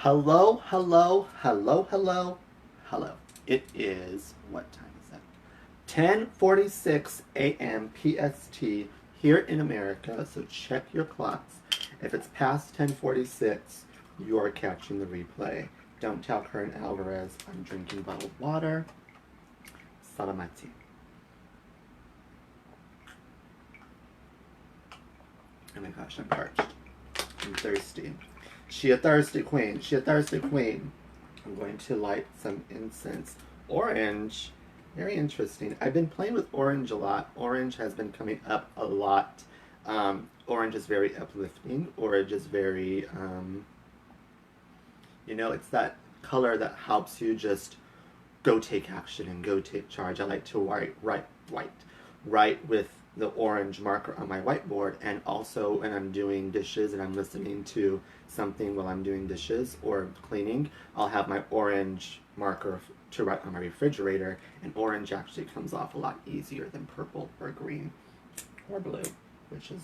Hello, hello, hello, hello, hello. It is, what time is that? 10:46 a.m. PST here in America, so check your clocks. If it's past 10:46, you're catching the replay. Don't tell Karen Alvarez I'm drinking bottled water. Salamati. Oh my gosh, I'm parched. I'm thirsty. She a thirsty queen. She a thirsty queen. I'm going to light some incense. Orange. Very interesting. I've been playing with orange a lot. Orange has been coming up a lot. Orange is very uplifting. Orange is very, it's that color that helps you just go take action and go take charge. I like to write with the orange marker on my whiteboard, and also when I'm doing dishes and I'm listening to something while I'm doing dishes or cleaning, I'll have my orange marker to write on my refrigerator, and orange actually comes off a lot easier than purple or green or blue, which is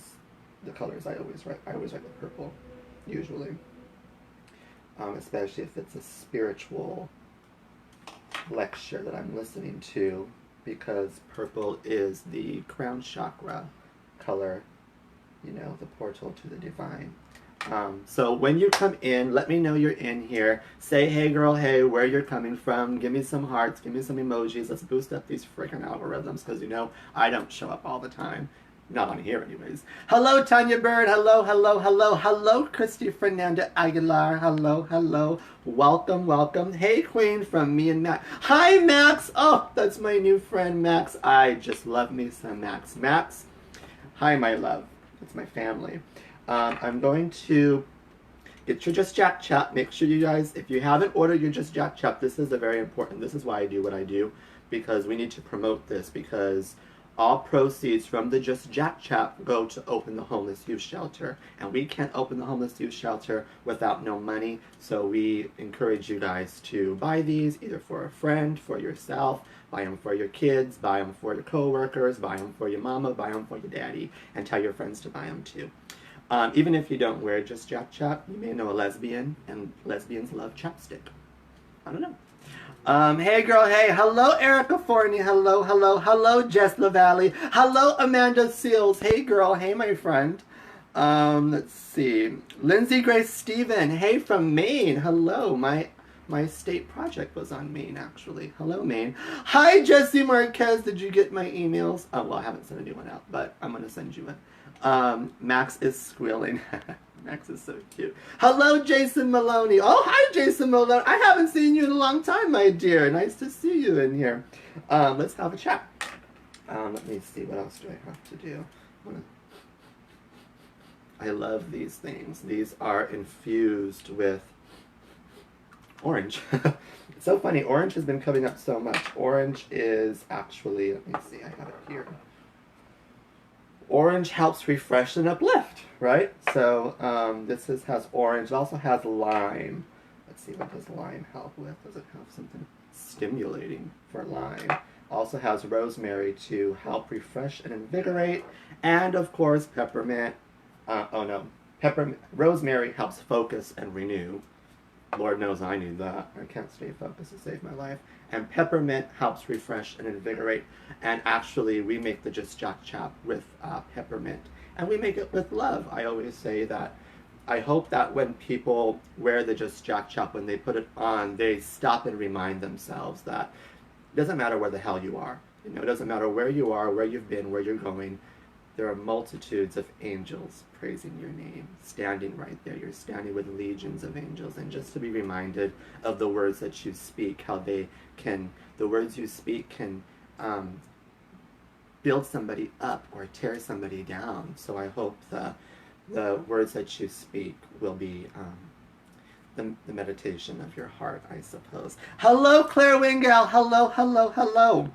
the colors I always write. I always write with purple, usually, especially if it's a spiritual lecture that I'm listening to, because purple is the crown chakra color, the portal to the divine. So when you come in, let me know you're in here. Say, hey girl, hey, where you're coming from. Give me some hearts, give me some emojis. Let's boost up these freaking algorithms, because I don't show up all the time. Not on here anyways. Hello, Tanya Bird. Hello, hello, hello. Hello, Christy Fernanda Aguilar. Hello, hello. Welcome, welcome. Hey, Queen, from me and Max. Hi, Max. Oh, that's my new friend, Max. I just love me some Max. Max, hi, my love. It's my family. I'm going to get your Just Jack Chat. Make sure you guys, if you haven't ordered your Just Jack Chat, this is very important. This is why I do what I do, because we need to promote this, because all proceeds from the Just Jack Chat go to open the homeless youth shelter. And we can't open the homeless youth shelter without no money. So we encourage you guys to buy these, either for a friend, for yourself, buy them for your kids, buy them for your co-workers, buy them for your mama, buy them for your daddy, and tell your friends to buy them too. Even if you don't wear Just Jack Chat, you may know a lesbian, and lesbians love chapstick. I don't know. Hey girl, hey, hello Erica Forney, hello, hello, hello Jess LaValle, hello Amanda Seals, hey girl, hey my friend. Let's see, Lindsay Grace Steven, hey from Maine, hello, my state project was on Maine actually, hello Maine. Hi Jesse Marquez, did you get my emails? Oh, well, I haven't sent a new one out, but I'm gonna send you one. Max is squealing. Max is so cute. Hello, Jason Maloney. Oh, hi, Jason Maloney. I haven't seen you in a long time, my dear. Nice to see you in here. Let's have a chat. Let me see. What else do I have to do? I love these things. These are infused with orange. It's so funny. Orange has been coming up so much. Orange is actually, let me see. I have it here. Orange helps refresh and uplift, right? So has orange. It also has lime. Let's see, what does lime help with? Does it have something stimulating for lime? Also has rosemary to help refresh and invigorate. And of course, peppermint. Peppermint. Rosemary helps focus and renew. Lord knows I need that. I can't stay focused to save my life. And peppermint helps refresh and invigorate. And actually, we make the Just Jack Chat with peppermint. And we make it with love. I always say that I hope that when people wear the Just Jack Chat, when they put it on, they stop and remind themselves that it doesn't matter where the hell you are. It doesn't matter where you are, where you've been, where you're going. There are multitudes of angels praising your name, standing right there. You're standing with legions of angels. And just to be reminded of the words that you speak, how the words you speak can build somebody up or tear somebody down. So I hope the words that you speak will be the meditation of your heart, I suppose. Hello, Claire Wingal. Hello, hello, hello.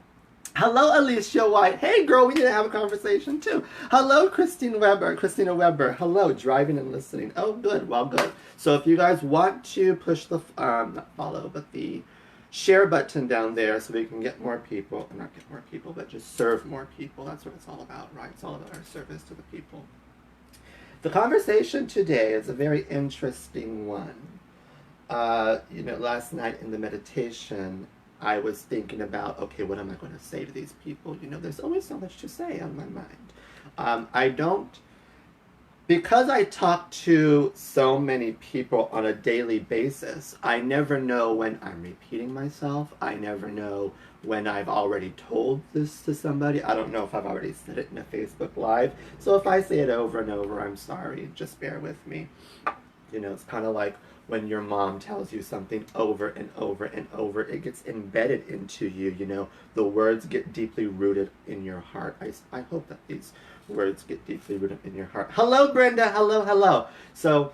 Hello, Alicia White. Hey, girl, we need to have a conversation, too. Hello, Christina Weber. Hello, driving and listening. Oh, good. Well, good. So if you guys want to push the, not follow, but the share button down there so we can get more people, not get more people, but just serve more people. That's what it's all about, right? It's all about our service to the people. The conversation today is a very interesting one. Last night in the meditation, I was thinking about, okay, what am I going to say to these people? There's always so much to say on my mind. I don't, because I talk to so many people on a daily basis, I never know when I'm repeating myself. I never know when I've already told this to somebody. I don't know if I've already said it in a Facebook Live. So if I say it over and over, I'm sorry. Just bear with me. It's kind of like when your mom tells you something over and over and over, it gets embedded into you. The words get deeply rooted in your heart. I hope that these words get deeply rooted in your heart. Hello, Brenda. Hello, hello. So,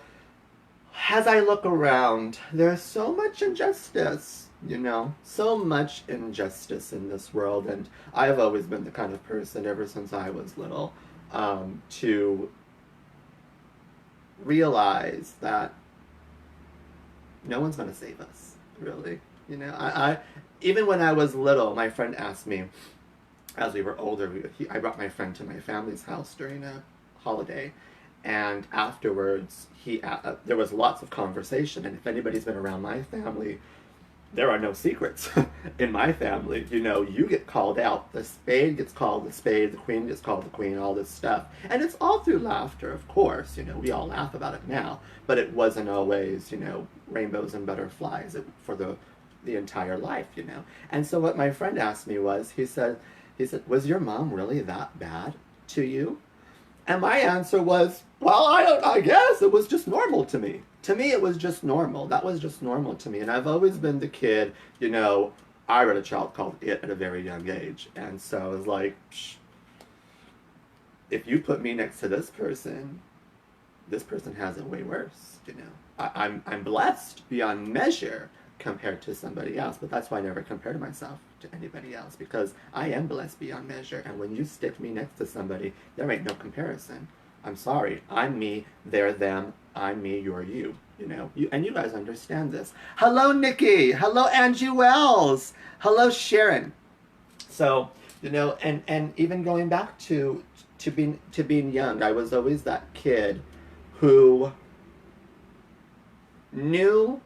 as I look around, there's so much injustice, so much injustice in this world. And I've always been the kind of person, ever since I was little, to realize that no one's going to save us, really. I even when I was little, my friend asked me, as we were older, I brought my friend to my family's house during a holiday, and afterwards, there was lots of conversation, and if anybody's been around my family, there are no secrets in my family. You get called out. The spade gets called the spade, the queen gets called the queen, all this stuff. And it's all through laughter, of course. We all laugh about it now. But it wasn't always, rainbows and butterflies for the entire life, And so what my friend asked me was, he said, was your mom really that bad to you? And my answer was, well, I guess it was just normal to me. To me, it was just normal. That was just normal to me. And I've always been the kid, I read a child called It at a very young age. And so I was like, if you put me next to this person has it way worse, I'm blessed beyond measure compared to somebody else. But that's why I never compare myself to anybody else, because I am blessed beyond measure. And when you stick me next to somebody, there ain't no comparison. I'm sorry. I'm me, they're them. I'm me, you're you. And you guys understand this. Hello, Nikki. Hello, Angie Wells. Hello, Sharon. So, and even going back to being young, I was always that kid who knew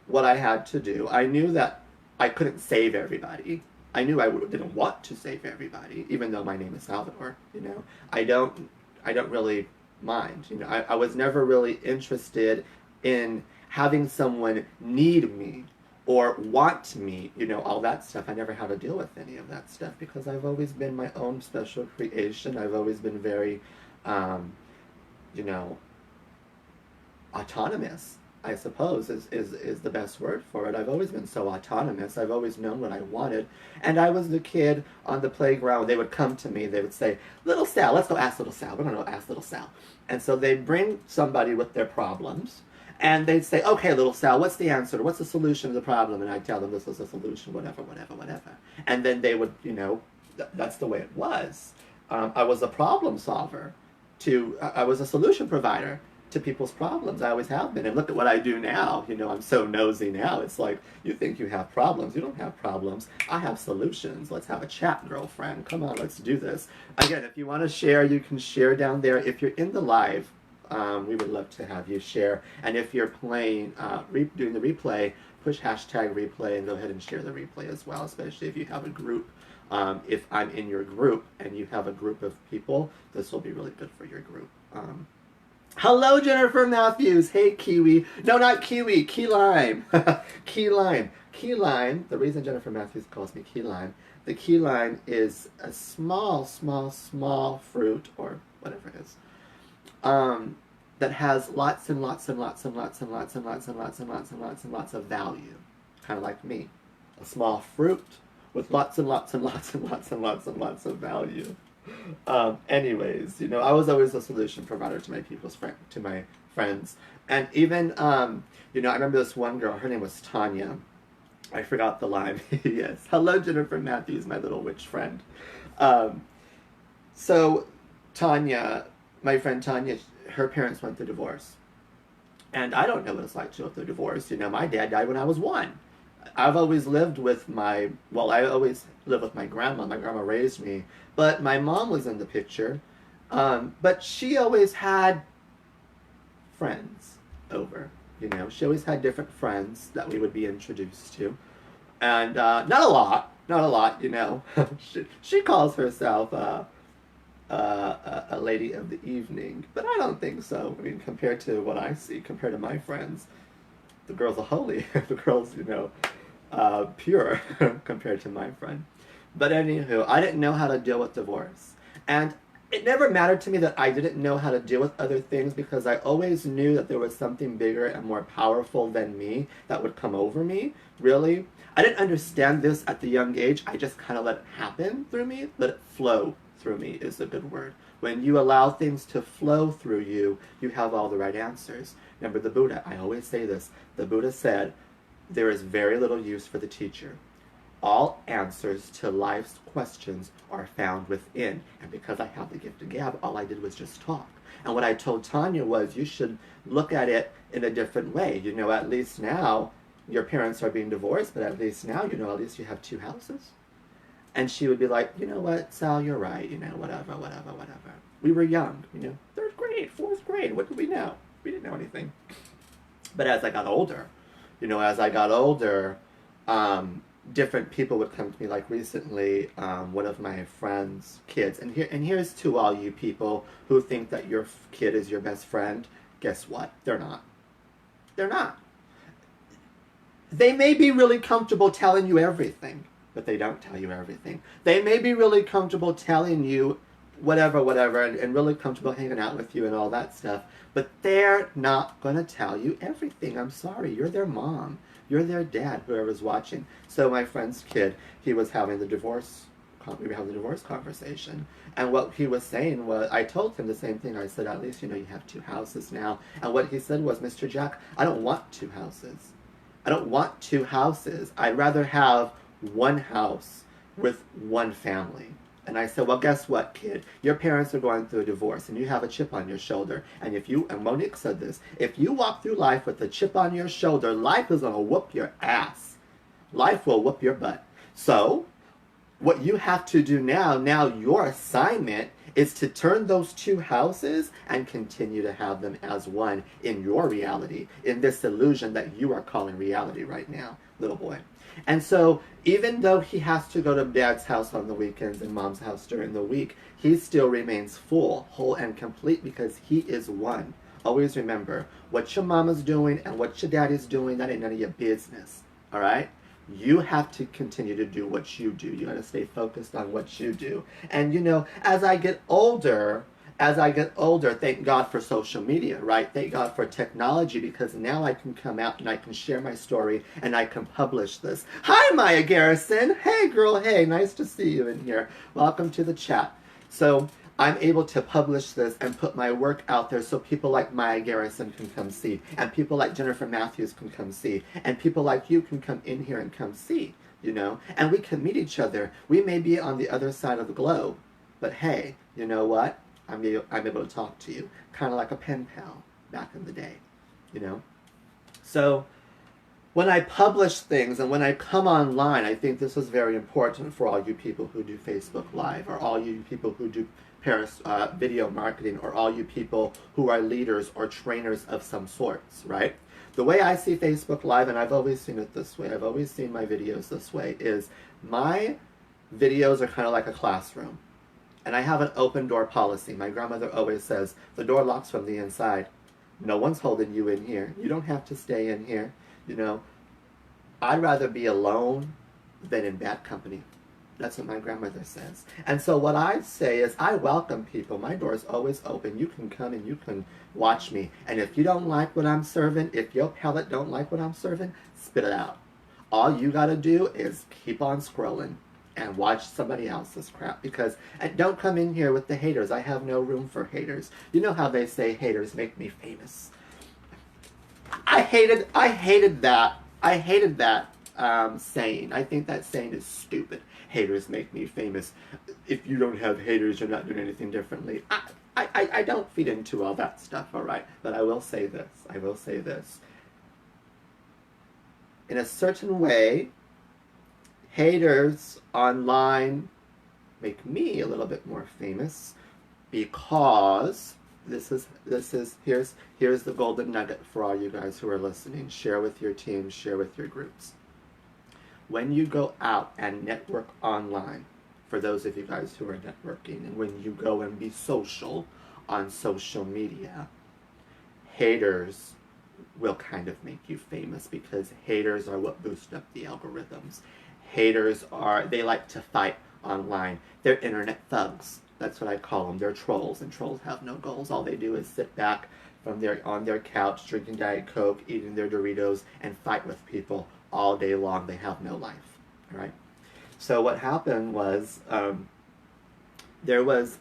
what I had to do. I knew that I couldn't save everybody. I knew I didn't want to save everybody, even though my name is Salvador. I don't really mind. I was never really interested in having someone need me or want me, all that stuff. I never had to deal with any of that stuff because I've always been my own special creation. I've always been very, autonomous, I suppose, is the best word for it. I've always been so autonomous. I've always known what I wanted. And I was the kid on the playground. They would come to me. They would say, Little Sal, let's go ask Little Sal. We're going to go ask Little Sal. And so they'd bring somebody with their problems. And they'd say, okay, Little Sal, what's the answer? What's the solution to the problem? And I'd tell them this was the solution, whatever. And then they would, that's the way it was. I was a problem solver. I was a solution provider to people's problems. I always have been. And look at what I do now. I'm so nosy now. It's like, you think you have problems. You don't have problems. I have solutions. Let's have a chat, girlfriend. Come on, let's do this. Again, if you want to share, you can share down there. If you're in the live, we would love to have you share. And if you're playing, doing the replay, push hashtag replay and go ahead and share the replay as well, especially if you have a group. If I'm in your group and you have a group of people, this will be really good for your group. Hello, Jennifer Matthews. Hey, Kiwi. No, not Kiwi. Key lime. Key lime. Key lime. The reason Jennifer Matthews calls me key lime, the key lime is a small fruit, or whatever it is, that has lots and lots and lots and lots and lots and lots and lots and lots and lots and lots of value. Kind of like me. A small fruit with lots and lots and lots and lots and lots and lots of value. Anyways, I was always a solution provider to my friends. And even, I remember this one girl, her name was Tanya. I forgot the line. Yes. Hello, Jennifer Matthews, my little witch friend. So Tanya, my friend Tanya, her parents went through divorce. And I don't know what it's like to go through divorce. My dad died when I was 1. I've always lived with I always lived with my grandma. My grandma raised me. But my mom was in the picture. But she always had friends over. You know, she always had different friends that we would be introduced to. And not a lot, you know. She calls herself a lady of the evening, but I don't think so. I mean, compared to what I see, compared to my friends, the girls are holy. The girls, you know, pure compared to my friend. But anywho, I didn't know how to deal with divorce. And it never mattered to me that I didn't know how to deal with other things because I always knew that there was something bigger and more powerful than me that would come over me, really. I didn't understand this at the young age. I just kind of let it happen through me, let it flow through me is a good word. When you allow things to flow through you, you have all the right answers. Remember the Buddha, I always say this, the Buddha said, there is very little use for the teacher. All answers to life's questions are found within. And because I have the gift of gab, all I did was just talk. And what I told Tanya was, you should look at it in a different way. You know, at least now, your parents are being divorced, but at least now, you know, at least you have 2 houses. And she would be like, you know what, Sal, you're right, you know, whatever. We were young, you know, 3rd grade, 4th grade, what did we know? We didn't know anything. But as I got older, you know, different people would come to me. Like recently, one of my friend's kids, and here's to all you people who think that your kid is your best friend. Guess what? They're not. They're not. They may be really comfortable telling you everything, but they don't tell you everything. They may be really comfortable telling you whatever, and really comfortable hanging out with you and all that stuff, but they're not going to tell you everything. I'm sorry. You're their mom. You're their dad, whoever's watching. So my friend's kid, we were having the divorce conversation. And what he was saying was, I told him the same thing. I said, at least, you know, you have 2 houses now. And what he said was, Mr. Jack, I don't want 2 houses. I don't want 2 houses. I'd rather have 1 house with 1 family. And I said, well, guess what, kid? Your parents are going through a divorce, and you have a chip on your shoulder. And and Monique said this, if you walk through life with a chip on your shoulder, life is going to whoop your ass. Life will whoop your butt. So, what you have to do now your assignment is to turn those 2 houses and continue to have them as one in your reality, in this illusion that you are calling reality right now, little boy. And so, even though he has to go to dad's house on the weekends and mom's house during the week, he still remains full, whole, and complete because he is one. Always remember, what your mama's doing and what your daddy's doing, that ain't none of your business. All right? You have to continue to do what you do. You got to stay focused on what you do. And, you know, as I get older, thank God for social media, right? Thank God for technology, because now I can come out and I can share my story and I can publish this. Hi, Maya Garrison. Hey, girl. Hey, nice to see you in here. Welcome to the chat. So I'm able to publish this and put my work out there so people like Maya Garrison can come see, and people like Jennifer Matthews can come see, and people like you can come in here and come see, you know? And we can meet each other. We may be on the other side of the globe, but hey, you know what? I'm able to talk to you, kind of like a pen pal back in the day, you know? So when I publish things and when I come online, I think this is very important for all you people who do Facebook Live, or all you people who do video marketing, or all you people who are leaders or trainers of some sorts, right? The way I see Facebook Live, and I've always seen it this way, I've always seen my videos this way, is my videos are kind of like a classroom. And I have an open door policy. My grandmother always says, the door locks from the inside. No one's holding you in here. You don't have to stay in here. You know, I'd rather be alone than in bad company. That's what my grandmother says. And so what I say is, I welcome people. My door is always open. You can come and you can watch me. And if you don't like what I'm serving, if your palate don't like what I'm serving, spit it out. All you got to do is keep on scrolling and watch somebody else's crap. And don't come in here with the haters. I have no room for haters. You know how they say haters make me famous. I hated that. I hated that saying. I think that saying is stupid. Haters make me famous. If you don't have haters, you're not doing anything differently. I don't feed into all that stuff, all right? But I will say this. I will say this. In a certain way, haters online make me a little bit more famous because Here's the golden nugget for all you guys who are listening. Share with your teams, share with your groups. When you go out and network online, for those of you guys who are networking, and when you go and be social on social media, haters will kind of make you famous, because haters are what boost up the algorithms. They like to fight online. They're internet thugs. That's what I call them. They're trolls, and trolls have no goals. All they do is sit back on their couch, drinking Diet Coke, eating their Doritos, and fight with people all day long. They have no life. All right. So what happened was, there was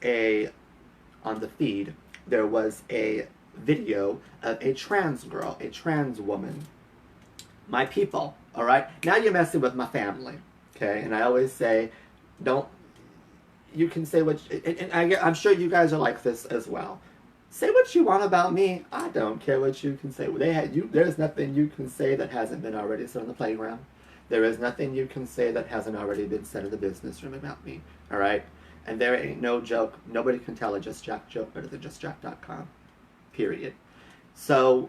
on the feed, there was a video of a trans girl, a trans woman. My people, all right? Now you're messing with my family, okay? And I always say, you can say what, I'm sure you guys are like this as well. Say what you want about me. I don't care what you can say. There's nothing you can say that hasn't been already said on the playground. There is nothing you can say that hasn't already been said in the business room about me, all right? And there ain't no joke. Nobody can tell a Just Jack joke better than JustJack.com, period. So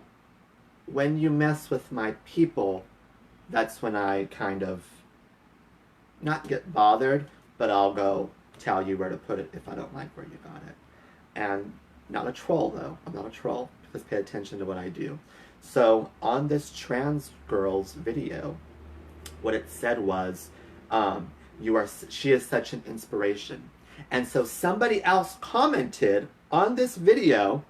when you mess with my people, that's when I kind of not get bothered, but I'll go tell you where to put it if I don't like where you got it. And not a troll, though. I'm not a troll, because pay attention to what I do. So on this trans girl's video, what it said was, she is such an inspiration. And so somebody else commented on this video.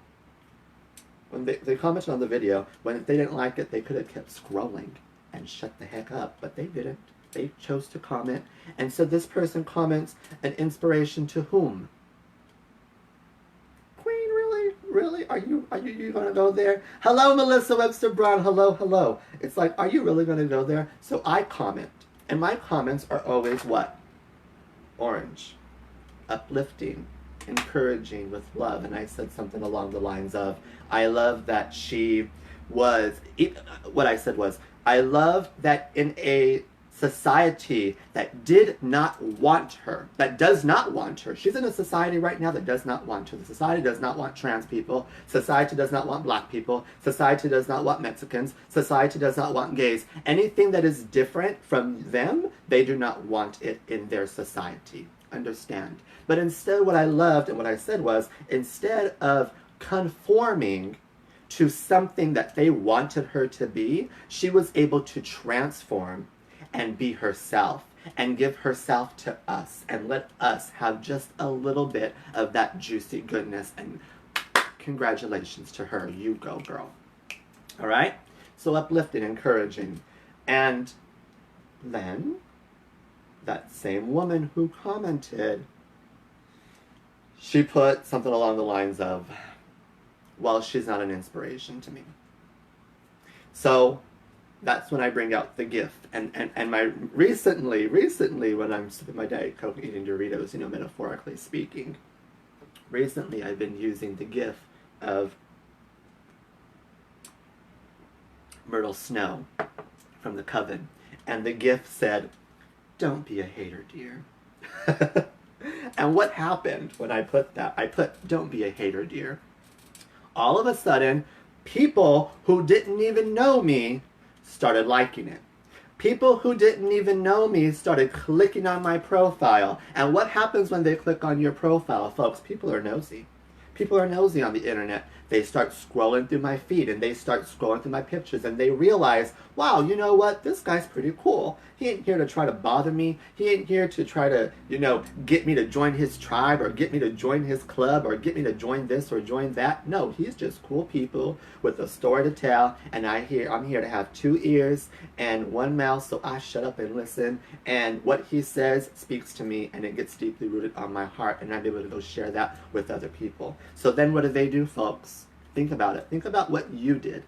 When they commented on the video, when they didn't like it, they could have kept scrolling and shut the heck up, but they didn't. They chose to comment. And so this person comments, an inspiration to whom? Queen, really? Are you gonna go there? Hello, Melissa Webster Brown. Hello. It's like, are you really gonna go there? So I comment, and my comments are always what? Orange, uplifting, encouraging, with love. And I said something along the lines of, I love that what I said was, I love that in a society that did not want her, that does not want her. She's in a society right now that does not want her. The society does not want trans people. Society does not want black people. Society does not want Mexicans. Society does not want gays. Anything that is different from them, they do not want it in their society. Understand? But instead, what I loved and what I said was, instead of conforming to something that they wanted her to be, she was able to transform and be herself, and give herself to us, and let us have just a little bit of that juicy goodness. And congratulations to her. You go, girl. All right? So uplifting, encouraging. And then that same woman who commented, she put something along the lines of, well, she's not an inspiration to me. So that's when I bring out the gift. And my recently when I'm sipping my Diet Coke and eating Doritos, metaphorically speaking, recently I've been using the gift of Myrtle Snow from the Coven. And the gift said, don't be a hater, dear. And what happened when I put that? I put, don't be a hater, dear. All of a sudden, people who didn't even know me started liking it. People who didn't even know me started clicking on my profile. And what happens when they click on your profile, folks? People are nosy. People are nosy on the internet. They start scrolling through my feed, and they start scrolling through my pictures, and they realize, wow, you know what? This guy's pretty cool. He ain't here to try to bother me. He ain't here to try to, get me to join his tribe, or get me to join his club, or get me to join this or join that. No, he's just cool people with a story to tell, and I'm here to have 2 ears and 1 mouth, so I shut up and listen, and what he says speaks to me, and it gets deeply rooted on my heart, and I'm able to go share that with other people. So then what do, folks? Think about it. Think about what you did.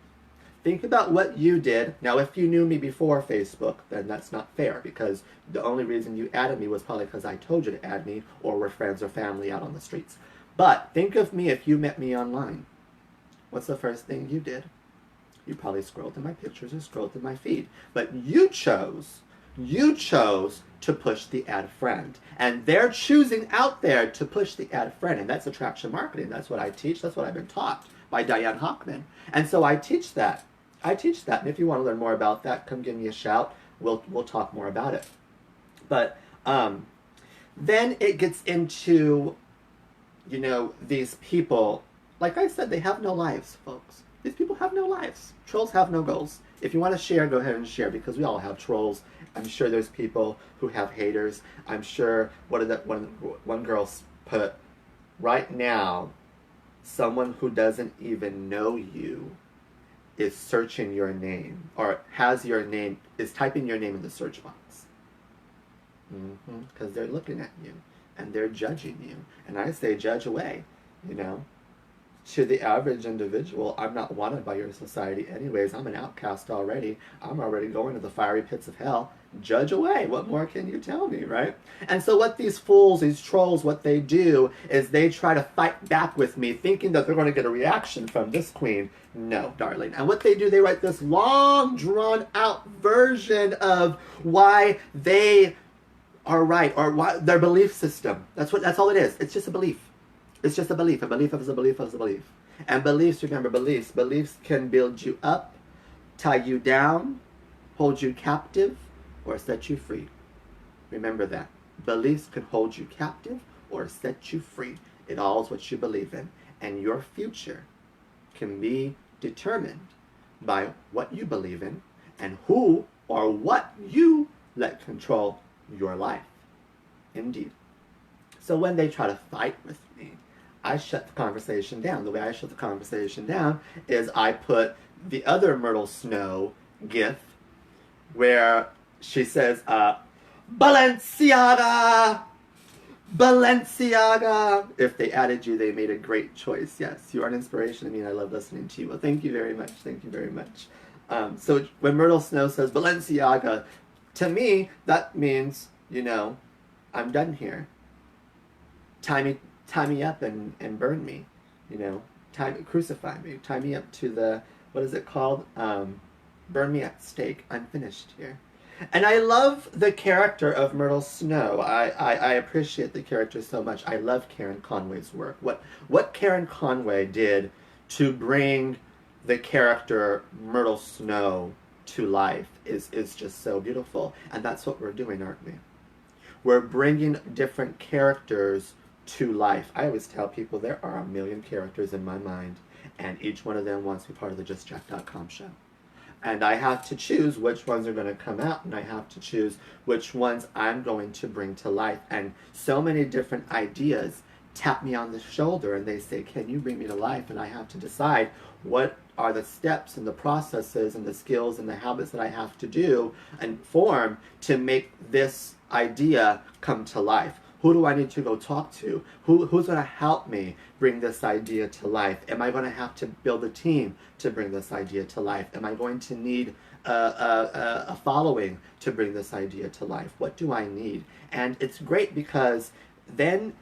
Think about what you did. Now, if you knew me before Facebook, then that's not fair, because the only reason you added me was probably because I told you to add me, or we're friends or family out on the streets. But think of me if you met me online. What's the first thing you did? You probably scrolled through my pictures or scrolled through my feed. But you chose You chose to push the add friend. And they're choosing out there to push the add friend. And that's attraction marketing. That's what I teach. That's what I've been taught by Diane Hockman. And so I teach that. And if you want to learn more about that, come give me a shout. We'll talk more about it. But then it gets into, you know, these people. Like I said, they have no lives, folks. These people have no lives. Trolls have no goals. If you want to share, go ahead and share, because we all have trolls. I'm sure there's people who have haters. I'm sure one girl put, right now, someone who doesn't even know you is searching your name, or has your name, is typing your name in the search box. Because they're looking at you, and they're judging you. And I say, judge away, you know. To the average individual, I'm not wanted by your society anyways. I'm an outcast already. I'm already going to the fiery pits of hell. Judge away. What more can you tell me, right? And so what these fools, these trolls, what they do is they try to fight back with me, thinking that they're going to get a reaction from this queen. No, darling. And what they do, they write this long, drawn-out version of why they are right, or why their belief system. That's all it is. It's just a belief. It's just a belief. A belief is a belief is a belief. And beliefs, remember, beliefs can build you up, tie you down, hold you captive, or set you free. Remember that. Beliefs can hold you captive or set you free. It all is what you believe in. And your future can be determined by what you believe in and who or what you let control your life. Indeed. So when they try to fight with me, I shut the conversation down. The way I shut the conversation down is I put the other Myrtle Snow gif where she says, Balenciaga! Balenciaga! If they added you, they made a great choice. Yes, you are an inspiration to me, and I love listening to you. Well, thank you very much. Thank you very much. So when Myrtle Snow says Balenciaga, to me, that means, you know, I'm done here. Tie me up and burn me, you know, crucify me, tie me up to the, what is it called? Burn me at stake. I'm finished here. And I love the character of Myrtle Snow. I appreciate the character so much. I love Karen Conway's work. What Karen Conway did to bring the character Myrtle Snow to life is just so beautiful. And that's what we're doing, aren't we? We're bringing different characters to life. I always tell people there are 1 million characters in my mind, and each one of them wants to be part of the JustJack.com show. And I have to choose which ones are going to come out, and I have to choose which ones I'm going to bring to life. And so many different ideas tap me on the shoulder, and they say, can you bring me to life? And I have to decide what are the steps and the processes and the skills and the habits that I have to do and form to make this idea come to life. Who do I need to go talk to? Who's going to help me bring this idea to life? Am I going to have to build a team to bring this idea to life? Am I going to need a following to bring this idea to life? What do I need? And it's great because then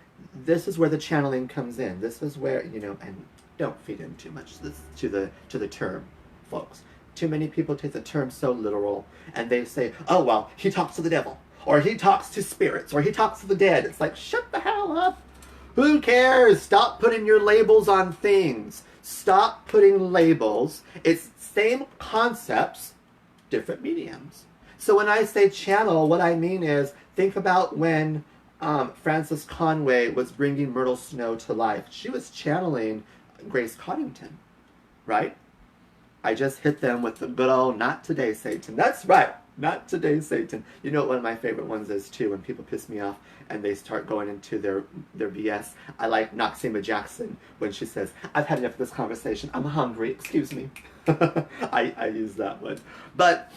this is where the channeling comes in. This is where, you know, and don't feed in too much to the term, folks. Too many people take the term so literal, and they say, oh, well, he talks to the devil, or he talks to spirits, or he talks to the dead. It's like, shut the hell up. Who cares? Stop putting your labels on things. Stop putting labels. It's same concepts, different mediums. So when I say channel, what I mean is, think about when Frances Conway was bringing Myrtle Snow to life. She was channeling Grace Coddington, right? I just hit them with the good old, not today, Satan. That's right. Not today, Satan. You know what one of my favorite ones is, too, when people piss me off and they start going into their BS. I like Noxima Jackson when she says, I've had enough of this conversation. I'm hungry. Excuse me. I use that one. But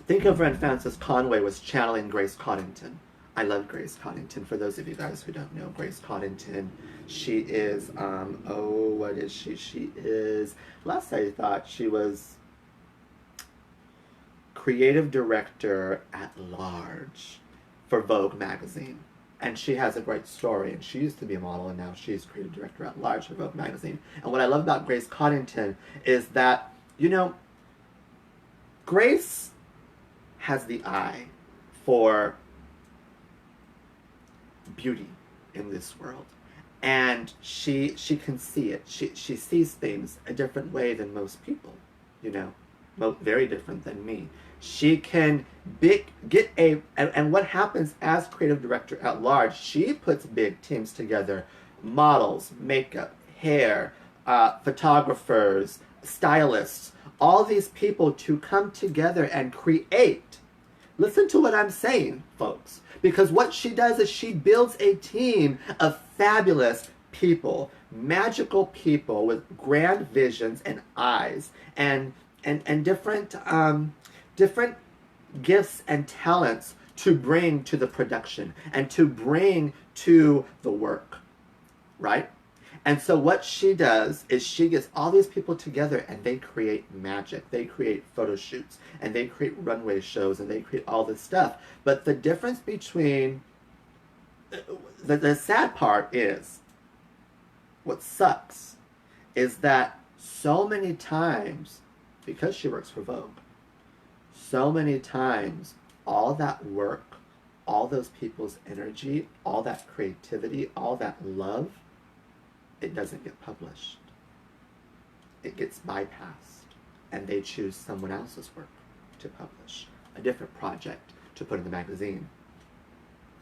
think of when Frances Conway was channeling Grace Coddington. I love Grace Coddington. For those of you guys who don't know, Grace Coddington, she is, what is she? She is, last I thought she was creative director at large for Vogue magazine. And she has a great story, and she used to be a model, and now she's creative director at large for Vogue magazine. And what I love about Grace Coddington is that, you know, Grace has the eye for beauty in this world. And she can see it. She sees things a different way than most people, you know, very different than me. She can get and what happens as creative director at large, she puts big teams together, models, makeup, hair, photographers, stylists, all these people to come together and create. Listen to what I'm saying, folks. Because what she does is she builds a team of fabulous people, magical people with grand visions and eyes and different gifts and talents to bring to the production and to bring to the work, right? And so what she does is she gets all these people together and they create magic. They create photo shoots and they create runway shows and they create all this stuff. But the difference between, the sad part is, what sucks is that so many times, because she works for Vogue, so many times all that work, all those people's energy, all that creativity, all that love, it doesn't get published. It gets bypassed, and they choose someone else's work to publish, a different project to put in the magazine.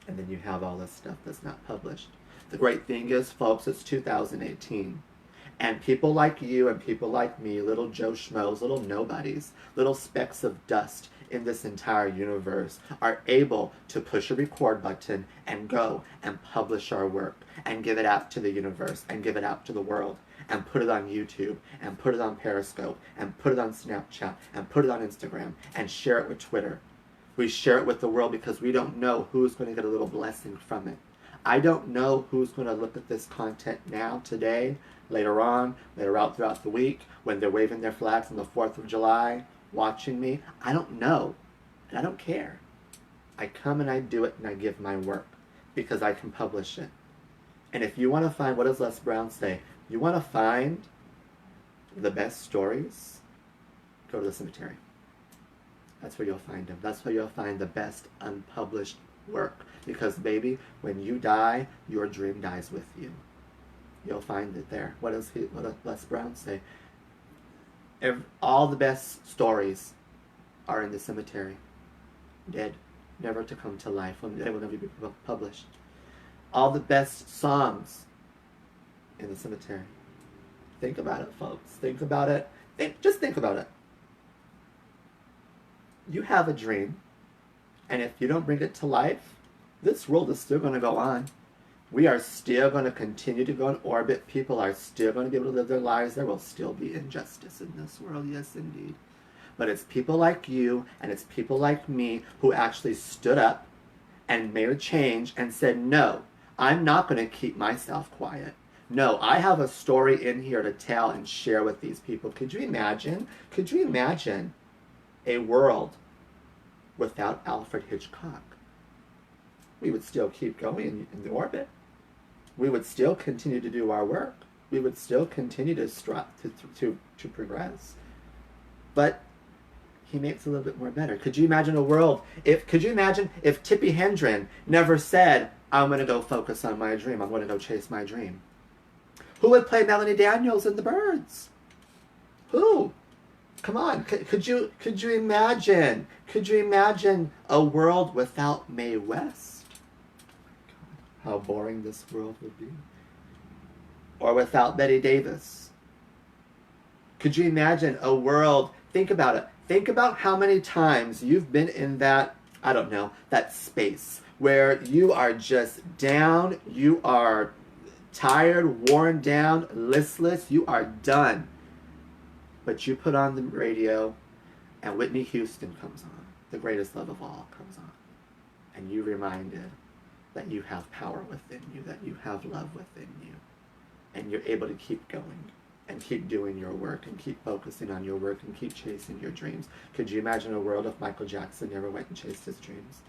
And then you have all this stuff that's not published. The great thing is, folks, it's 2018. And people like you and people like me, little Joe Schmoes, little nobodies, little specks of dust in this entire universe, are able to push a record button and go and publish our work and give it out to the universe and give it out to the world and put it on YouTube and put it on Periscope and put it on Snapchat and put it on Instagram and share it with Twitter. We share it with the world because we don't know who's going to get a little blessing from it. I don't know who's going to look at this content now, today, later on, later out throughout the week, when they're waving their flags on the 4th of July, watching me. I don't know, and I don't care. I come and I do it and I give my work because I can publish it. And if you want to find, what does Les Brown say? You want to find the best stories? Go to the cemetery. That's where you'll find them. That's where you'll find the best unpublished work. Because, baby, when you die, your dream dies with you. You'll find it there. What does Les Brown say? All the best stories are in the cemetery. Dead, never to come to life. They will never be published. All the best songs in the cemetery. Think about it, folks. Think about it. Just think about it. You have a dream, and if you don't bring it to life, this world is still going to go on. We are still going to continue to go in orbit. People are still going to be able to live their lives. There will still be injustice in this world, yes indeed. But it's people like you and it's people like me who actually stood up and made a change and said, no, I'm not going to keep myself quiet. No, I have a story in here to tell and share with these people. Could you imagine? Could you imagine a world without Alfred Hitchcock? We would still keep going in the orbit. We would still continue to do our work. We would still continue to strive to progress. But he makes it a little bit more better. Could you imagine a world, could you imagine if Tippi Hedren never said, I'm going to go focus on my dream, I'm going to go chase my dream? Who would play Melanie Daniels in The Birds? Who? Come on, could you imagine? Could you imagine a world without Mae West? How boring this world would be. Or without Betty Davis. Could you imagine a world, think about it. Think about how many times you've been in that, I don't know, that space where you are just down, you are tired, worn down, listless, you are done. But you put on the radio and Whitney Houston comes on. The greatest love of all comes on. And you're reminded that you have power within you, that you have love within you. And you're able to keep going and keep doing your work and keep focusing on your work and keep chasing your dreams. Could you imagine a world if Michael Jackson never went and chased his dreams?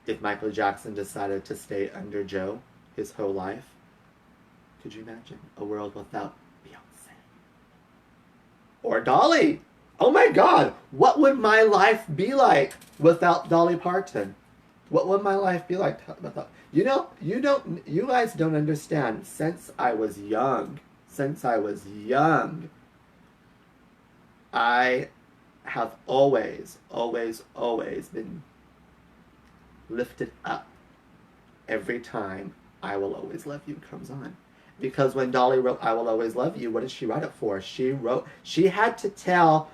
If Michael Jackson decided to stay under Joe his whole life? Could you imagine a world without Beyonce? Or Dolly? Oh my God, what would my life be like without Dolly Parton? What would my life be like? You guys don't understand. Since I was young, I have always been lifted up every time I Will Always Love You comes on. Because when Dolly wrote I Will Always Love You, what did she write it for? She had to tell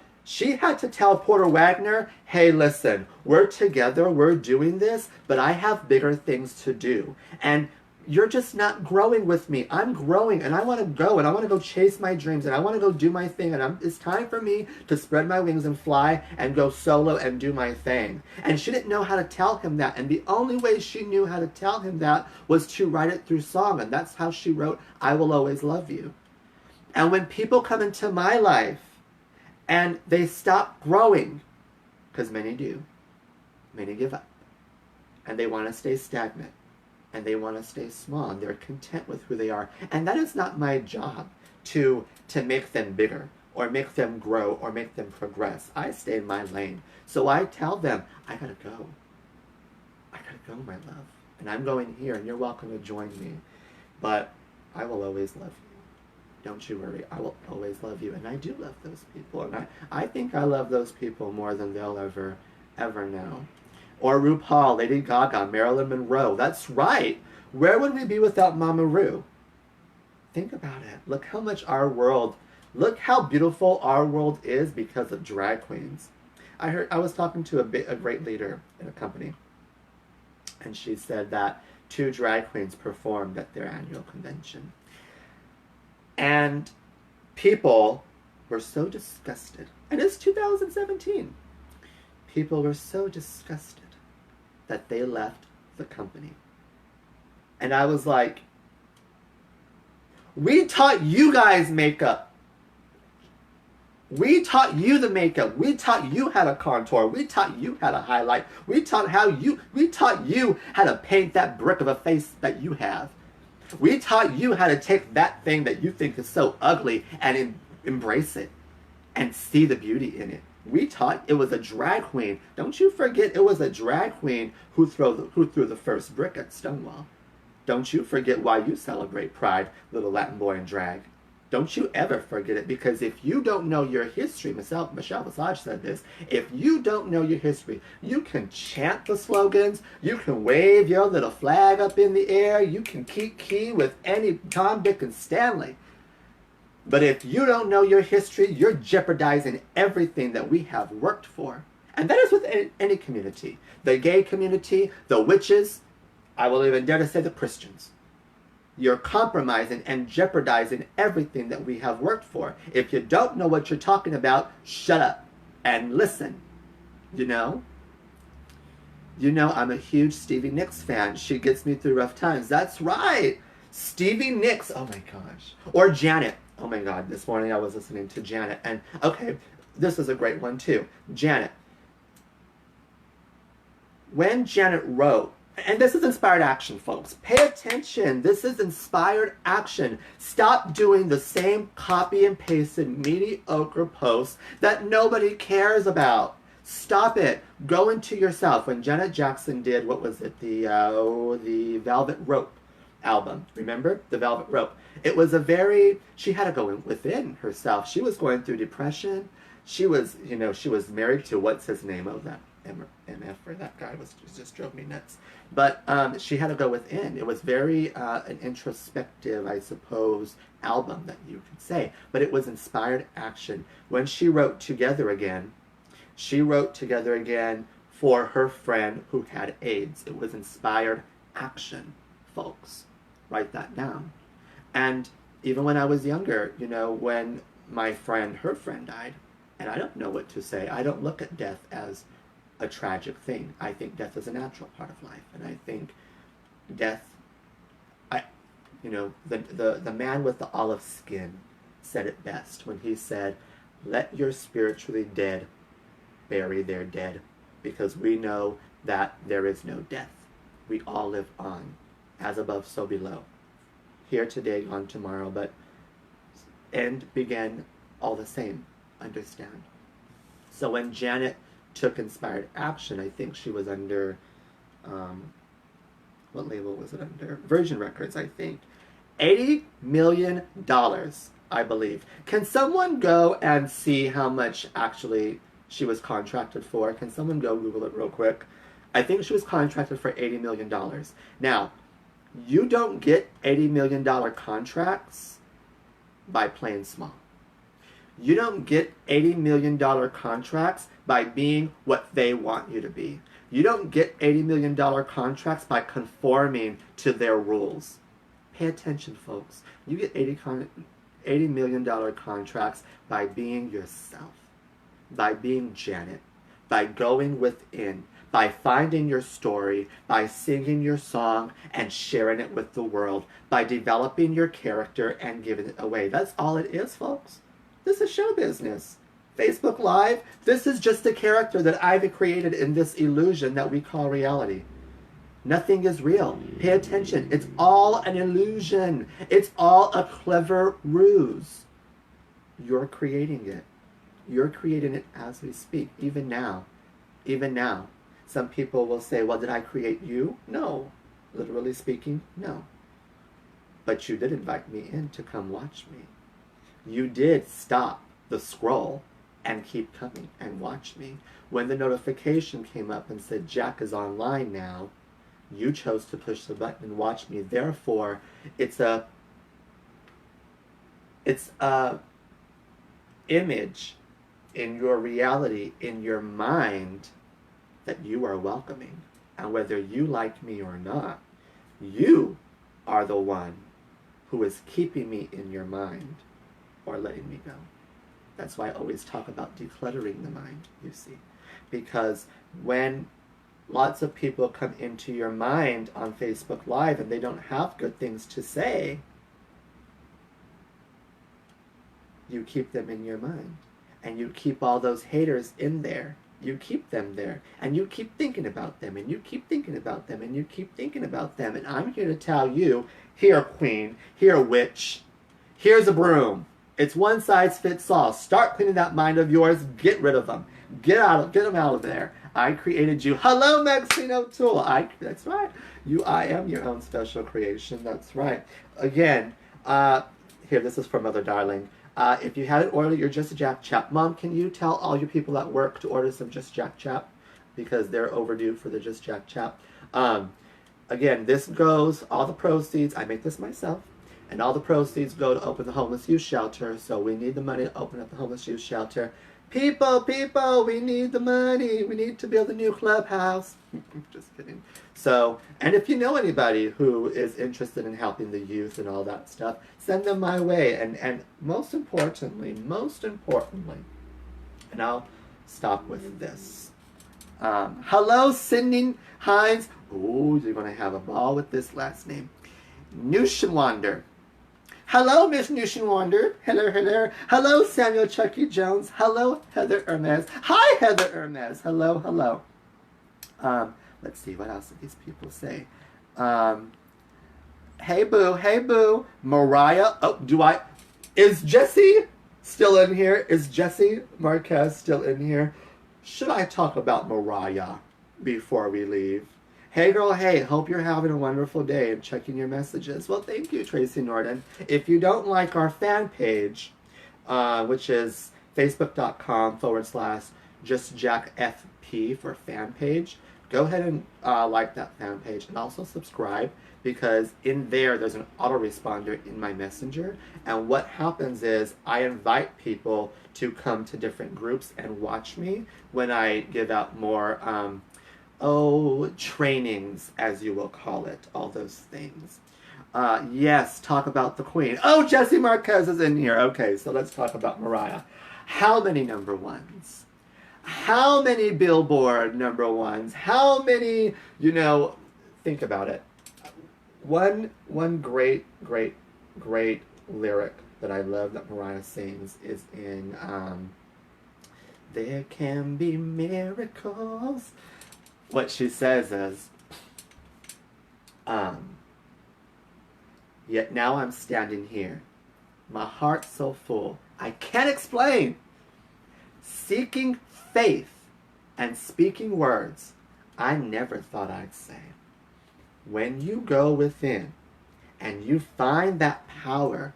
Porter Wagner, hey, listen, we're together, we're doing this, but I have bigger things to do. And you're just not growing with me. I'm growing, and I want to go, and I want to go chase my dreams, and I want to go do my thing, and it's time for me to spread my wings and fly and go solo and do my thing. And she didn't know how to tell him that, and the only way she knew how to tell him that was to write it through song, and that's how she wrote I Will Always Love You. And when people come into my life, and they stop growing, because many do, many give up, and they want to stay stagnant, and they want to stay small, and they're content with who they are. And that is not my job to make them bigger, or make them grow, or make them progress. I stay in my lane. So I tell them, I gotta go. I gotta go, my love. And I'm going here, and you're welcome to join me. But I will always love you. Don't you worry, I will always love you. And I do love those people. And I think I love those people more than they'll ever know. Or RuPaul, Lady Gaga, Marilyn Monroe. That's right. Where would we be without Mama Ru? Think about it. Look how beautiful our world is because of drag queens. I was talking to a great leader in a company, and she said that 2 drag queens performed at their annual convention. And people were so disgusted. And it's 2017. People were so disgusted that they left the company. And I was like, we taught you guys makeup. We taught you the makeup. We taught you how to contour. We taught you how to highlight. We taught you how to paint that brick of a face that you have. We taught you how to take that thing that you think is so ugly and embrace it and see the beauty in it. We taught it was a drag queen. Don't you forget it was a drag queen who threw the first brick at Stonewall. Don't you forget why you celebrate Pride, little Latin boy in drag. Don't you ever forget it, because if you don't know your history, Michelle Visage said this, if you don't know your history, you can chant the slogans, you can wave your little flag up in the air, you can keep key with any Tom, Dick, and Stanley. But if you don't know your history, you're jeopardizing everything that we have worked for. And that is with any community. The gay community, the witches, I will even dare to say the Christians. You're compromising and jeopardizing everything that we have worked for. If you don't know what you're talking about, shut up and listen. You know, I'm a huge Stevie Nicks fan. She gets me through rough times. That's right. Stevie Nicks. Oh my gosh. Or Janet. Oh my God. This morning I was listening to Janet. And okay, this is a great one too. Janet. When Janet wrote, and this is inspired action, folks. Pay attention. This is inspired action. Stop doing the same copy and pasted mediocre posts that nobody cares about. Stop it. Go into yourself. When Janet Jackson did, what was it? The Velvet Rope album. Remember? The Velvet Rope. It was she had to go within herself. She was going through depression. She was married to, what's his name? Oh, that MF, or that guy just drove me nuts. But she had to go within. It was very an introspective, I suppose, album that you could say. But it was inspired action. When she wrote Together Again for her friend who had AIDS. It was inspired action, folks. Write that down. And even when I was younger, when her friend died, and I don't know what to say. I don't look at death as a tragic thing. I think death is a natural part of life, and I think death, the man with the olive skin said it best when he said, "Let your spiritually dead bury their dead, because we know that there is no death. We all live on, as above, so below. Here today, gone tomorrow, but end begin all the same. Understand?" So when Janet took inspired action, I think she was under What label was it under? Virgin Records, I think. $80 million, I believe. Can someone go and see how much actually she was contracted for? Can someone go Google it real quick? I think she was contracted for $80 million. Now, you don't get $80 million contracts by playing small. You don't get $80 million contracts by being what they want you to be. You don't get $80 million contracts by conforming to their rules. Pay attention, folks. You get $80 million contracts by being yourself, by being Janet, by going within, by finding your story, by singing your song and sharing it with the world, by developing your character and giving it away. That's all it is, folks. This is show business. Facebook Live, this is just a character that I've created in this illusion that we call reality. Nothing is real. Pay attention. It's all an illusion. It's all a clever ruse. You're creating it. You're creating it as we speak, even now. Even now. Some people will say, well, did I create you? No. Literally speaking, no. But you did invite me in to come watch me. You did stop the scroll and keep coming and watch me. When the notification came up and said, Jack is online now, you chose to push the button and watch me. Therefore, it's a image in your reality, in your mind, that you are welcoming. And whether you like me or not, you are the one who is keeping me in your mind or letting me go. That's why I always talk about decluttering the mind, you see. Because when lots of people come into your mind on Facebook Live and they don't have good things to say, you keep them in your mind. And you keep all those haters in there. You keep them there. And you keep thinking about them. And you keep thinking about them. And you keep thinking about them. And I'm here to tell you, here, queen, here, witch, here's a broom. It's one size fits all. Start cleaning that mind of yours. Get rid of them. Get them out of there. I created you. Hello, Maxine O'Toole. That's right. I am your own special creation. That's right. Again, here, this is for Mother Darling. If you hadn't ordered your Just Jack Chap, Mom, can you tell all your people at work to order some Just Jack Chap? Because they're overdue for the Just Jack Chap. Again, this goes, all the proceeds, I make this myself, and all the proceeds go to open the homeless youth shelter. So we need the money to open up the homeless youth shelter. People, we need the money. We need to build a new clubhouse. Just kidding. So, and if you know anybody who is interested in helping the youth and all that stuff, send them my way. And most importantly, and I'll stop with this. Hello, Cindy Hines. Oh, you're going to have a ball with this last name. Nushinwander. Hello, Miss Nushinwander. Hello, hello. Hello, Samuel Chucky Jones. Hello, Heather Hermes. Hi, Heather Hermes. Hello, hello. Let's see, what else did these people say? Hey, boo. Mariah. Oh, is Jesse still in here? Is Jesse Marquez still in here? Should I talk about Mariah before we leave? Hey girl, hey, hope you're having a wonderful day and checking your messages. Well, thank you, Tracy Norton. If you don't like our fan page, which is facebook.com/JustJackFP for fan page, go ahead and like that fan page and also subscribe, because in there's an autoresponder in my messenger, and what happens is I invite people to come to different groups and watch me when I give out more trainings, as you will call it, all those things. Yes, talk about the queen. Oh, Jesse Marquez is in here. Okay, so let's talk about Mariah. How many number ones? How many Billboard number ones? How many, think about it. One great lyric that I love that Mariah sings is in There Can Be Miracles. What she says is, yet now I'm standing here, my heart so full, I can't explain, seeking faith and speaking words I never thought I'd say. When you go within and you find that power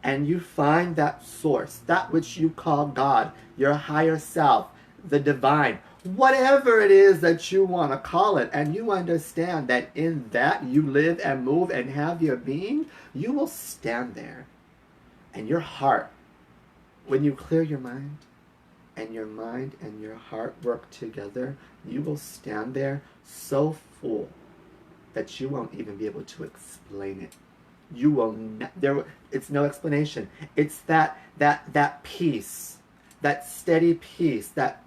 and you find that source, that which you call God, your higher self, the divine, whatever it is that you want to call it, and you understand that in that you live and move and have your being, you will stand there. And your heart, when you clear your mind and your heart work together, you will stand there so full that you won't even be able to explain it. You will it's no explanation. It's that peace, that steady peace that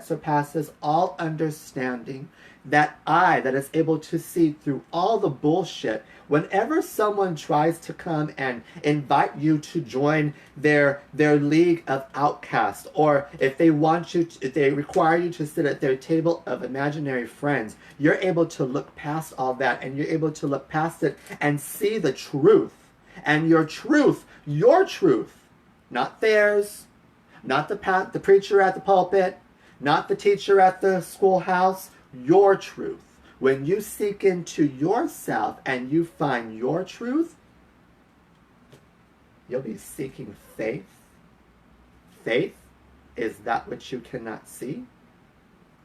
surpasses all understanding, that eye that is able to see through all the bullshit. Whenever someone tries to come and invite you to join their league of outcasts, or if they require you to sit at their table of imaginary friends, you're able to look past all that, and you're able to look past it and see the truth. And your truth, not theirs, not the preacher at the pulpit, not the teacher at the schoolhouse, your truth. When you seek into yourself and you find your truth, you'll be seeking faith. Faith is that which you cannot see.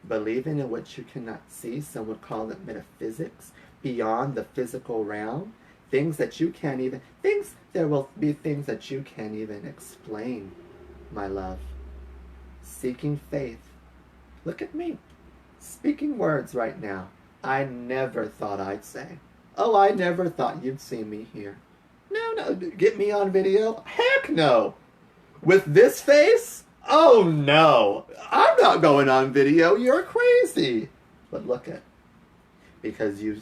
Believing in what you cannot see, some would call it metaphysics, beyond the physical realm. Things that you can't even, there will be things that you can't even explain, my love. Seeking faith. Look at me, speaking words right now I never thought I'd say. Oh, I never thought you'd see me here. No, get me on video? Heck no. With this face? Oh no, I'm not going on video. You're crazy. But look at, because you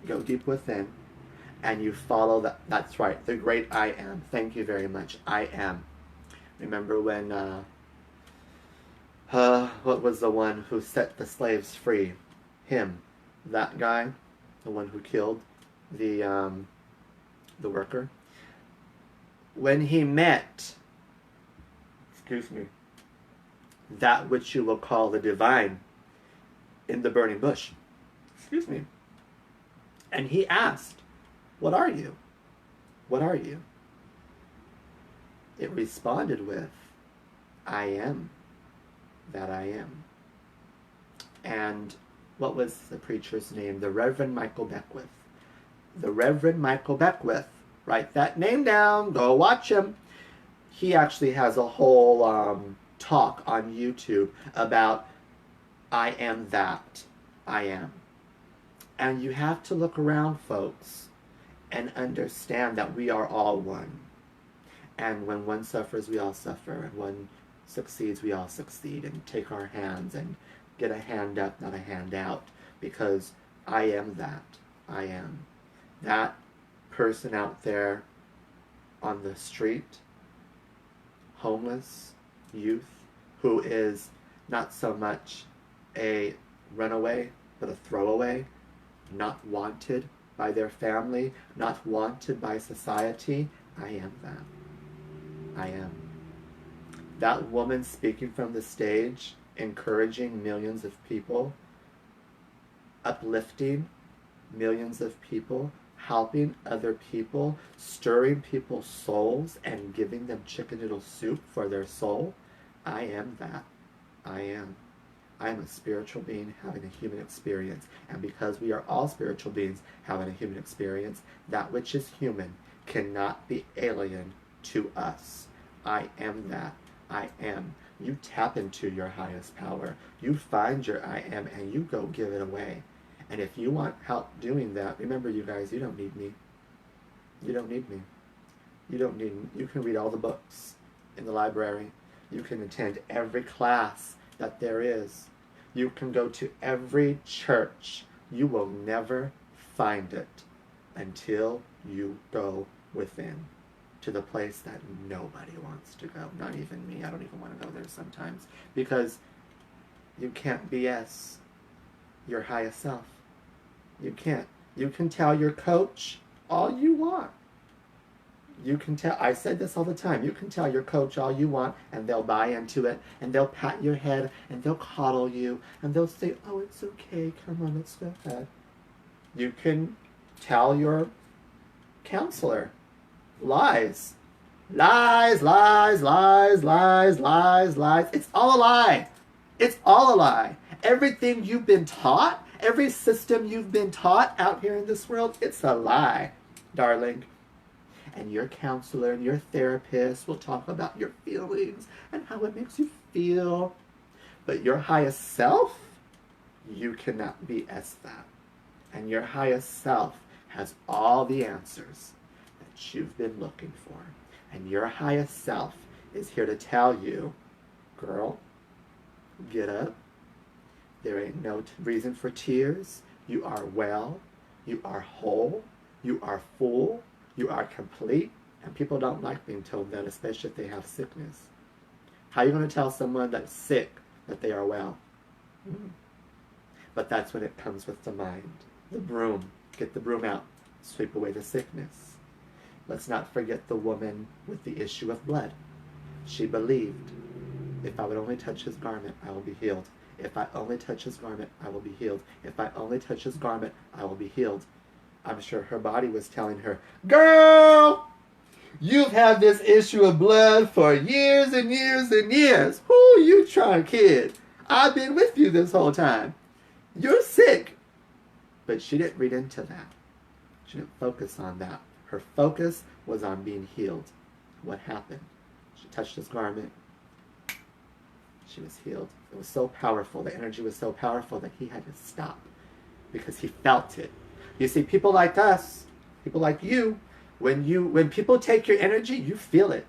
go deep within, and you follow that. That's right, the great I am. Thank you very much. I am. Remember when what was the one who set the slaves free? Him, that guy, the one who killed the worker. When he met, that which you will call the divine in the burning bush, and he asked, "What are you? What are you?" It responded with, "I am that I am." And what was the preacher's name? The Reverend Michael Beckwith. The Reverend Michael Beckwith. Write that name down. Go watch him. He actually has a whole talk on YouTube about I am that I am. And you have to look around, folks, and understand that we are all one. And when one suffers, we all suffer. And one succeeds, we all succeed. And take our hands and get a hand up, not a hand out. Because I am that. I am. That person out there on the street, homeless youth, who is not so much a runaway, but a throwaway, not wanted by their family, not wanted by society. I am that. I am. That woman speaking from the stage, encouraging millions of people, uplifting millions of people, helping other people, stirring people's souls and giving them chicken noodle soup for their soul. I am that. I am. I am a spiritual being having a human experience. And because we are all spiritual beings having a human experience, that which is human cannot be alien to us. I am that. I am. You tap into your highest power. You find your I am and you go give it away. And if you want help doing that, remember, you guys, you don't need me. You don't need me. You don't need me. You can read all the books in the library. You can attend every class that there is. You can go to every church. You will never find it until you go within, to the place that nobody wants to go. Not even me. I don't even want to go there sometimes. Because you can't BS your highest self. You can't. You can tell your coach all you want. You can tell, I said this all the time, you can tell your coach all you want and they'll buy into it and they'll pat your head and they'll coddle you and they'll say, oh, it's okay, come on, let's go ahead. You can tell your counselor lies. Lies, lies, lies, lies, lies, lies. It's all a lie. It's all a lie. Everything you've been taught, every system you've been taught out here in this world, it's a lie, darling. And your counselor and your therapist will talk about your feelings and how it makes you feel. But your highest self, you cannot BS that. And your highest self has all the answers that you've been looking for. And your highest self is here to tell you, girl, get up. There ain't no reason for tears. You are well. You are whole. You are full. You are complete. And people don't like being told that, especially if they have sickness. How are you going to tell someone that's sick that they are well? But that's when it comes with the mind. The broom. Get the broom out. Sweep away the sickness. Let's not forget the woman with the issue of blood. She believed, if I would only touch his garment, I will be healed. If I only touch his garment, I will be healed. If I only touch his garment, I will be healed. I'm sure her body was telling her, girl, you've had this issue of blood for years and years and years. Who you trying, kid? I've been with you this whole time. You're sick. But she didn't read into that. She didn't focus on that. Her focus was on being healed. What happened? She touched his garment. She was healed. It was so powerful. The energy was so powerful that he had to stop because he felt it. You see, people like us, people like you, when people take your energy, you feel it.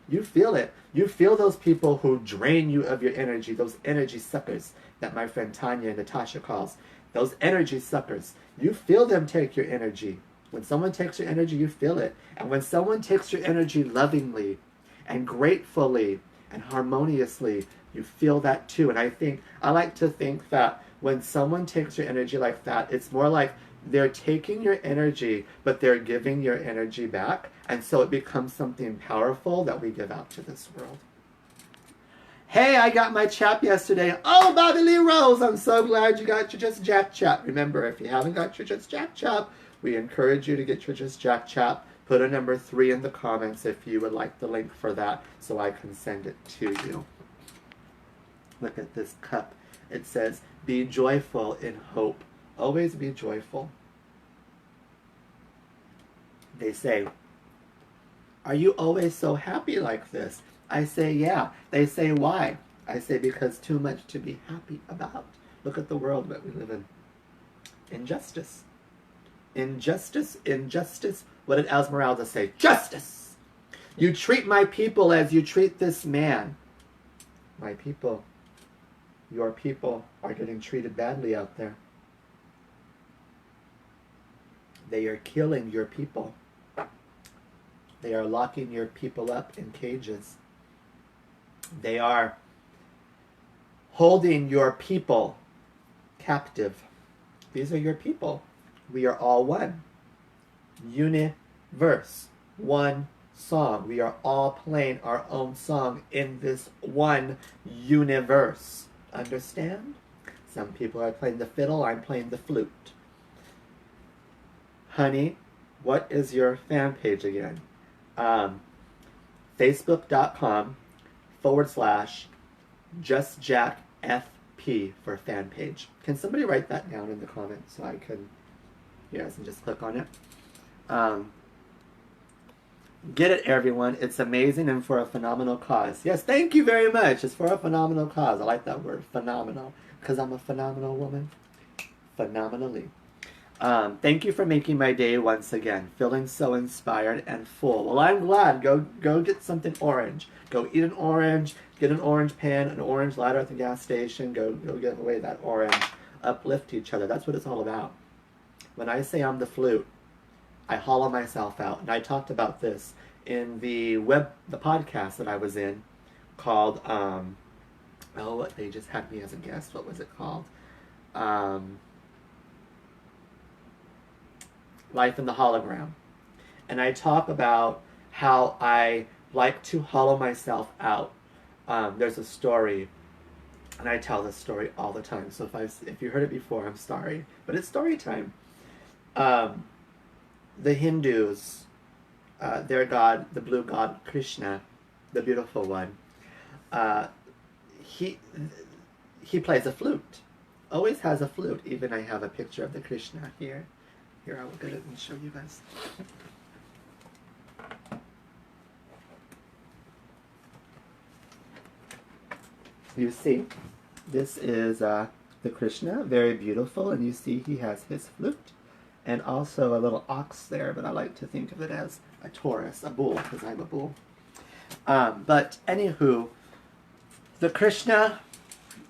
You feel it. You feel those people who drain you of your energy, those energy suckers that my friend Tanya and Natasha calls. Those energy suckers. You feel them take your energy. When someone takes your energy, you feel it. And when someone takes your energy lovingly and gratefully and harmoniously, you feel that too. And I like to think that when someone takes your energy like that, it's more like they're taking your energy, but they're giving your energy back. And so it becomes something powerful that we give out to this world. Hey, I got my chap yesterday. Oh, Bobby Lee Rose, I'm so glad you got your Just Jack Chap. Remember, if you haven't got your Just Jack Chap, we encourage you to get your Just Jack Chap. Put a number 3 in the comments if you would like the link for that so I can send it to you. Look at this cup. It says, be joyful in hope. Always be joyful. They say, are you always so happy like this? I say, yeah. They say, why? I say, because too much to be happy about. Look at the world that we live in. Injustice. Injustice, injustice. What did Esmeralda say? Justice! You treat my people as you treat this man. My people, your people are getting treated badly out there. They are killing your people. They are locking your people up in cages. They are holding your people captive. These are your people. We are all one. Universe. One song. We are all playing our own song in this one universe. Understand? Some people are playing the fiddle. I'm playing the flute. Honey, what is your fan page again? Facebook.com/JustJackFP for fan page. Can somebody write that down in the comments so I can, yes, and just click on it? Get it, everyone. It's amazing and for a phenomenal cause. Yes, thank you very much. It's for a phenomenal cause. I like that word, phenomenal, because I'm a phenomenal woman. Phenomenally. Thank you for making my day once again. Feeling so inspired and full. Well, I'm glad. Go get something orange. Go eat an orange. Get an orange pan, an orange ladder at the gas station. Go give away that orange. Uplift each other. That's what it's all about. When I say I'm the flute, I hollow myself out. And I talked about this in the podcast that I was in called, they just had me as a guest. What was it called? Life in the Hologram. And I talk about how I like to hollow myself out. There's a story, and I tell this story all the time. So if you heard it before, I'm sorry, but it's story time. Um, the Hindus, their god, the blue god Krishna, the beautiful one, uh, he he plays a flute. Always has a flute. Even I have a picture of the Krishna here. Here, I will get it and show you guys. You see, this is the Krishna, very beautiful, and you see he has his flute, and also a little ox there, but I like to think of it as a Taurus, a bull, because I'm a bull. But anywho, the Krishna,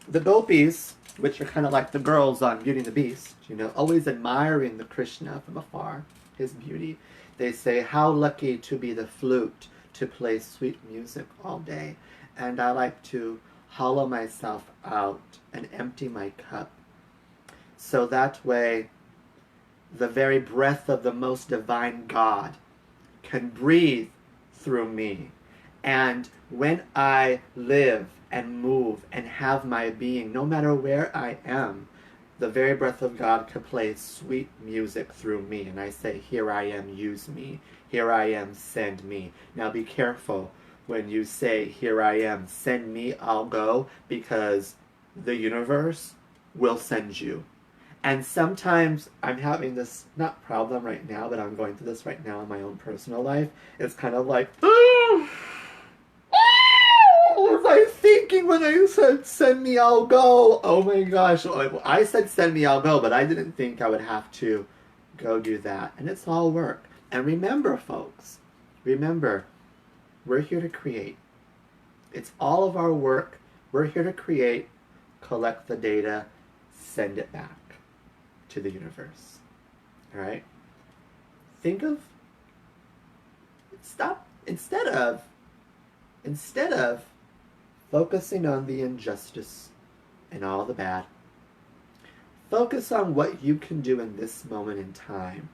the gopis, which are kind of like the girls on Beauty and the Beast, you know, always admiring the Krishna from afar, his beauty. They say, how lucky to be the flute, to play sweet music all day. And I like to hollow myself out and empty my cup. So that way, the very breath of the most divine God can breathe through me. And when I live and move and have my being, no matter where I am, the very breath of God can play sweet music through me. And I say, here I am, use me. Here I am, send me. Now be careful when you say, here I am, send me, I'll go, because the universe will send you. And sometimes I'm having this, not problem right now, but I'm going through this right now in my own personal life. It's kind of like, what was I thinking when I said, send me, I'll go? Oh my gosh. I said, send me, I'll go, but I didn't think I would have to go do that. And it's all work. And remember, folks, remember, we're here to create. It's all of our work. We're here to create, collect the data, send it back to the universe. All right? Think of, stop, instead of focusing on the injustice and all the bad, focus on what you can do in this moment in time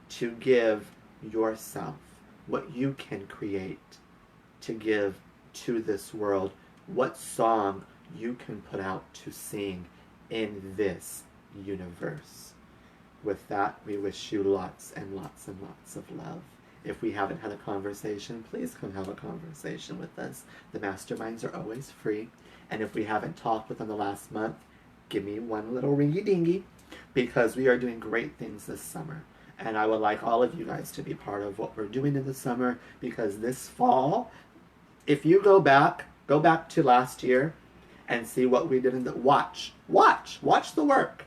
to give yourself what you can create, to give to this world, what song you can put out to sing in this universe. With that, we wish you lots and lots and lots of love. If we haven't had a conversation, please come have a conversation with us. The masterminds are always free. And if we haven't talked within the last month, give me one little ringy-dingy, because we are doing great things this summer. And I would like all of you guys to be part of what we're doing in the summer, because this fall, if you go back to last year and see what we did in the, watch the work.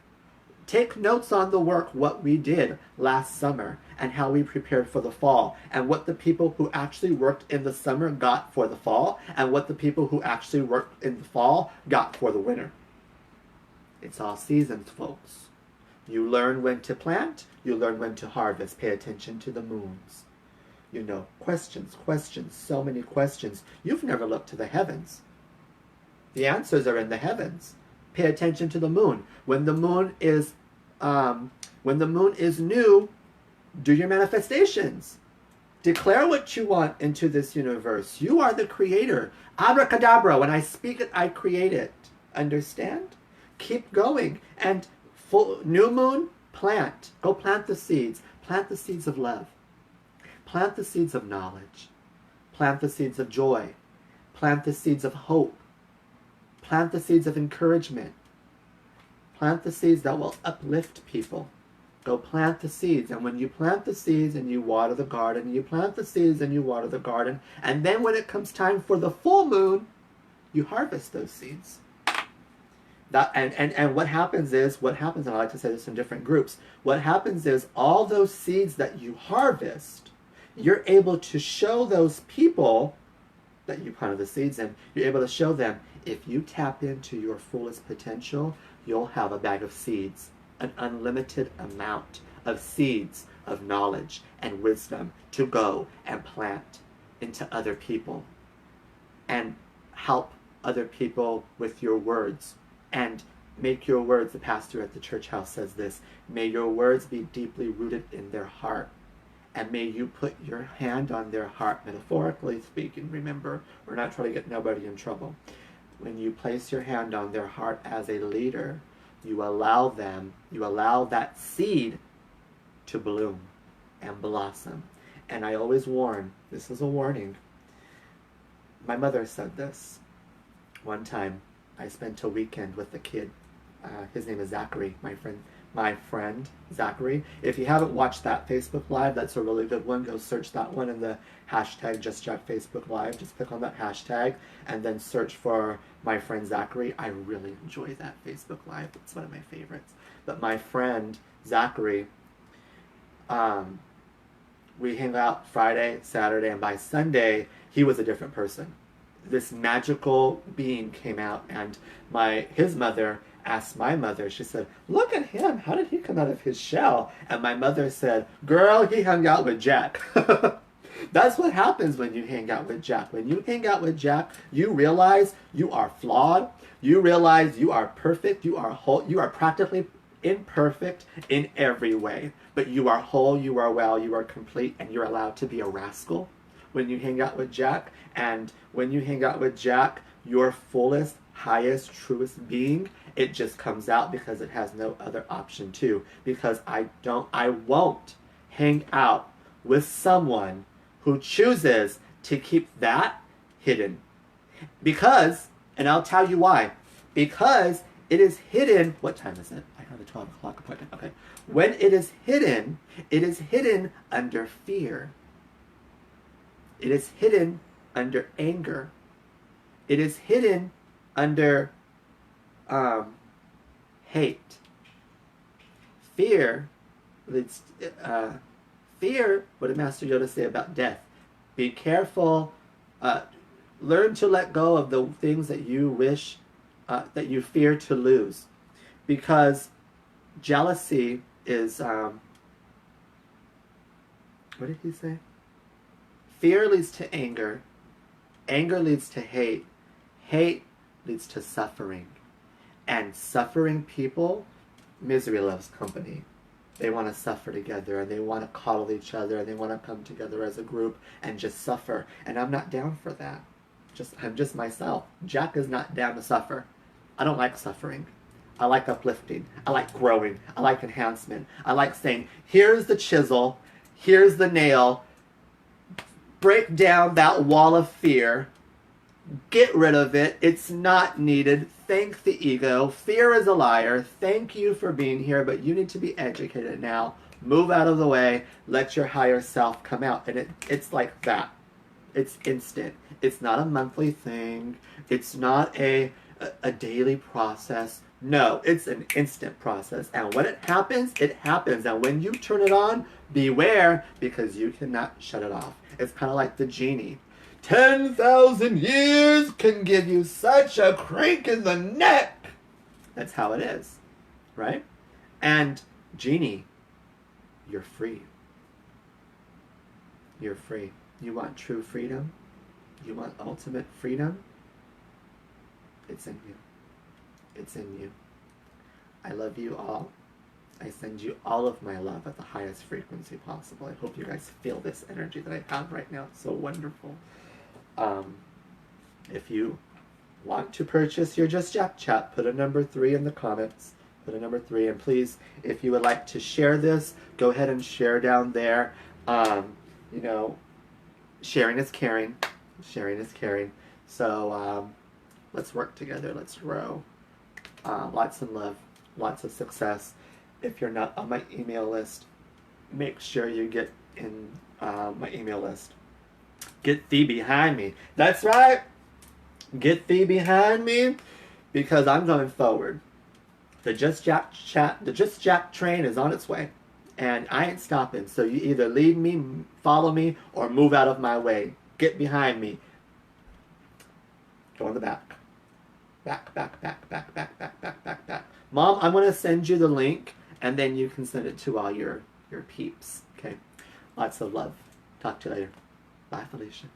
Take notes on the work, what we did last summer and how we prepared for the fall, and what the people who actually worked in the summer got for the fall, and what the people who actually worked in the fall got for the winter. It's all seasons, folks. You learn when to plant, you learn when to harvest. Pay attention to the moons. You know, questions, so many questions. You've never looked to the heavens. The answers are in the heavens. Pay attention to the moon. When the moon is new, do your manifestations. Declare what you want into this universe. You are the creator. Abracadabra. When I speak it, I create it. Understand? Keep going. And new moon, plant. Go plant the seeds. Plant the seeds of love. Plant the seeds of knowledge. Plant the seeds of joy. Plant the seeds of hope. Plant the seeds of encouragement. Plant the seeds that will uplift people. Go plant the seeds. And when you plant the seeds and you water the garden, you plant the seeds and you water the garden, and then when it comes time for the full moon, you harvest those seeds. And what happens, and I like to say this in different groups, what happens is all those seeds that you harvest, you're able to show those people that you planted the seeds in, you're able to show them, if you tap into your fullest potential, you'll have a bag of seeds, an unlimited amount of seeds of knowledge and wisdom to go and plant into other people and help other people with your words. And make your words, the pastor at the church house says this, may your words be deeply rooted in their heart and may you put your hand on their heart, metaphorically speaking. Remember, we're not trying to get nobody in trouble. When you place your hand on their heart as a leader, you allow that seed to bloom and blossom. And I always warn, this is a warning. My mother said this. One time, I spent a weekend with a kid. His name is Zachary, my friend Zachary. If you haven't watched that Facebook Live, that's a really good one. Go search that one in the hashtag JustJackFacebook Live. Just click on that hashtag and then search for my friend Zachary. I really enjoy that Facebook Live. It's one of my favorites. But my friend Zachary, we hang out Friday, Saturday, and by Sunday, he was a different person. This magical being came out, and his mother asked my mother, she said, "Look at him, how did he come out of his shell?" And my mother said, "Girl, he hung out with Jack." That's what happens when you hang out with Jack. When you hang out with Jack, you realize you are flawed. You realize you are perfect. You are whole. You are practically imperfect in every way. But you are whole, you are well, you are complete, and you're allowed to be a rascal when you hang out with Jack. And when you hang out with Jack, your fullest, highest, truest being, it just comes out because it has no other option to. Because I won't hang out with someone who chooses to keep that hidden. Because, and I'll tell you why, because it is hidden. What time is it? I have a 12 o'clock appointment. Okay. When it is hidden under fear. It is hidden under anger. It is hidden under hate. Fear leads. Fear. What did Master Yoda say about death? Be careful. Learn to let go of the things that you wish, that you fear to lose, because jealousy is. What did he say? Fear leads to anger. Anger leads to hate. Hate leads to suffering. And suffering people, misery loves company. They want to suffer together, and they want to coddle each other, and they want to come together as a group and just suffer. And I'm not down for that. I'm just myself. Jack is not down to suffer. I don't like suffering. I like uplifting. I like growing. I like enhancement. I like saying, here's the chisel, here's the nail, break down that wall of fear, get rid of it, it's not needed, thank the ego, fear is a liar, thank you for being here, but you need to be educated now, move out of the way, let your higher self come out. And it's like that. It's instant. It's not a monthly thing. It's not a daily process. No, it's an instant process. And when it happens, it happens. And when you turn it on, beware, because you cannot shut it off. It's kind of like the genie. 10,000 years can give you such a crank in the neck. That's how it is, right? And genie, you're free. You're free. You want true freedom? You want ultimate freedom? It's in you. It's in you. I love you all. I send you all of my love at the highest frequency possible. I hope you guys feel this energy that I have right now. It's so wonderful. If you want to purchase your Just Jack chat, put a number 3 in the comments. Put a number 3. And please, if you would like to share this, go ahead and share down there. You know, sharing is caring. Sharing is caring. So let's work together. Let's grow. Lots of love. Lots of success. If you're not on my email list, make sure you get in my email list. Get thee behind me. That's right. Get thee behind me, because I'm going forward. The Just Jack train is on its way, and I ain't stopping. So you either lead me, follow me, or move out of my way. Get behind me. Go in the back. Back, back, back, back, back, back, back, back, back. Mom, I'm going to send you the link, and then you can send it to all your peeps. Okay? Lots of love. Talk to you later. Bye, Felicia.